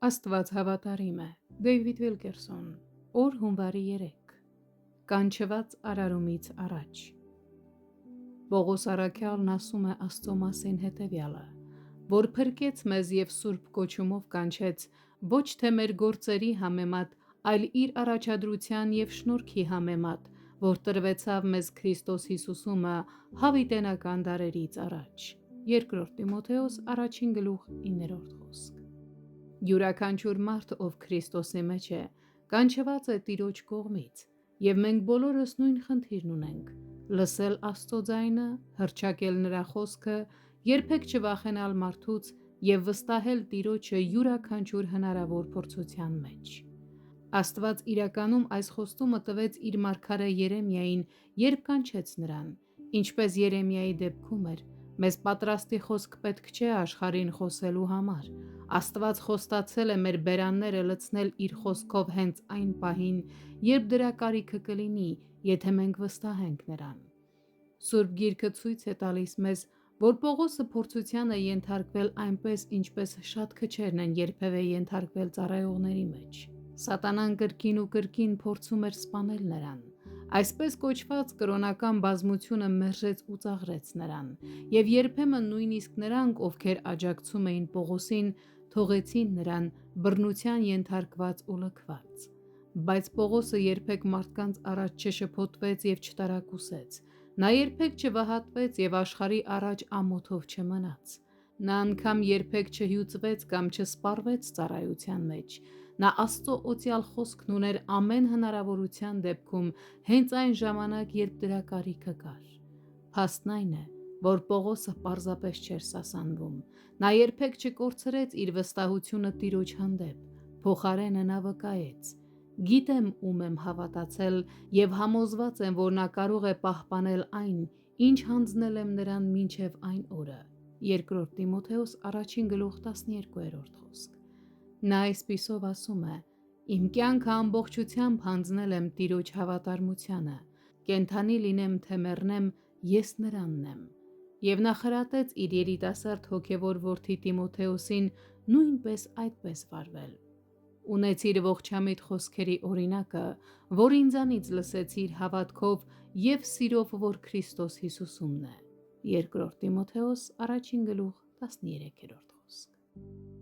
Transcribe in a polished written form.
Աստված հավատարիմ է։ Դեյվիդ Վիլկերսոն, օր հունվարի 3, կանչված արարումից առաջ։ Պողոս առաքյալն ասում է Աստծո մասին հետևյալը, որ փրկեց մեզ և սուրբ կոչումով կանչեց ոչ թե մեր գործերի համեմատ, այլ իր առաջադրության և շնորհքի համեմատ, որ տրվեցավ մեզ Քրիստոս Հիսուսումը հավիտենական դարերից առաջ։ 2 Տիմոթեոս 1:9 խոսք։ Յուրաքանչյուր մարդ, ով Քրիստոսի մեջ է, կանչված է Տիրոջ կողմից, և մենք բոլորս նույն խնդիրն ունենք՝ լսել Աստծո ձայնը, հռչակել նրա խոսքը, երբեք չվախենալ մարդուց և վստահել Տիրոջը յուրաքանչյուր հնարավոր փորձության մեջ։ Աստված իրականում այս խոստումը տվեց իր մարգարե Երեմիային, երբ կանչեց նրան, ինչպես Երեմիայի դեպքում էր, մեզ պատրաստի խոսք պետք չէ աշխարհին խոսելու համար։ Աստված խոստացել է մեր բերանները լցնել իր խոսքով հենց այն պահին, երբ դրա կարիքը կլինի, եթե մենք վստահենք նրան։ Սուրբ Գիրքը ցույց է տալիս մեզ, որ Պողոսը փորձության է ենթարկվել այնպես, ինչպես շատ քչերն են երբևէ ենթարկվել ծառայողների մեջ։ Սատանան կրկին ու կրկին փորձում էր սպանել նրան։ Այսպես կոչված կրոնական բազմությունը մերժեց ու ծաղրեց նրան, և երբեմն նույնիսկ նրանք, ովքեր աջակցում էին Պողոսին, թողեցին նրան բռնության ենթարկված ու լքված։ Բայց Պողոսը երբեք մարդկանց առաջ չշփոթվեց և չտարակուսեց։ Նա երբեք չվհատվեց և աշխարհի առաջ ամոթով չմնաց։ Նա անգամ երբեք չհյուծվեց կամ չսպառվեց ծառայության մեջ։ Նա Աստծո օծյալ խոսքն ուներ ամեն հնարավորության դեպքում, հենց այն ժամանակ, երբ դրա կարիքը կար։ Փաստն այն է, որ Պողոսը պարզապես չէր սասանվում։ Նա երբեք չկորցրեց իր վստահությունը Տիրոջ հանդեպ, փոխարենը նա վկայեց. «Գիտեմ ում եմ հավատացել և համոզված եմ, որ նա կարող է պահպանել այն, ինչ հանձնել եմ նրան մինչև այն օրը»։ 2 Տիմոթեոս 1:12 խոսք։ Նա այսպիսով ասում է. «Իմ կյանքը ամբողջությամբ հանձնել եմ Տիրոջ հավատարմությանը, կենդանի լինեմ թե մեռնեմ, ես նրանն եմ»։ Եվ նա խրատեց իր երիտասարդ հոգևոր որդի Տիմոթեոսին նույնպես այդպես վարվել։ Ունեցիր ողջամիտ խոսքերի օրինակը, որ ինձանից լսեցիր հավատքով և սիրով, որ Քրիստոս Հիսուսումն է։ 2 Տիմոթեոս 1:13 խոսք։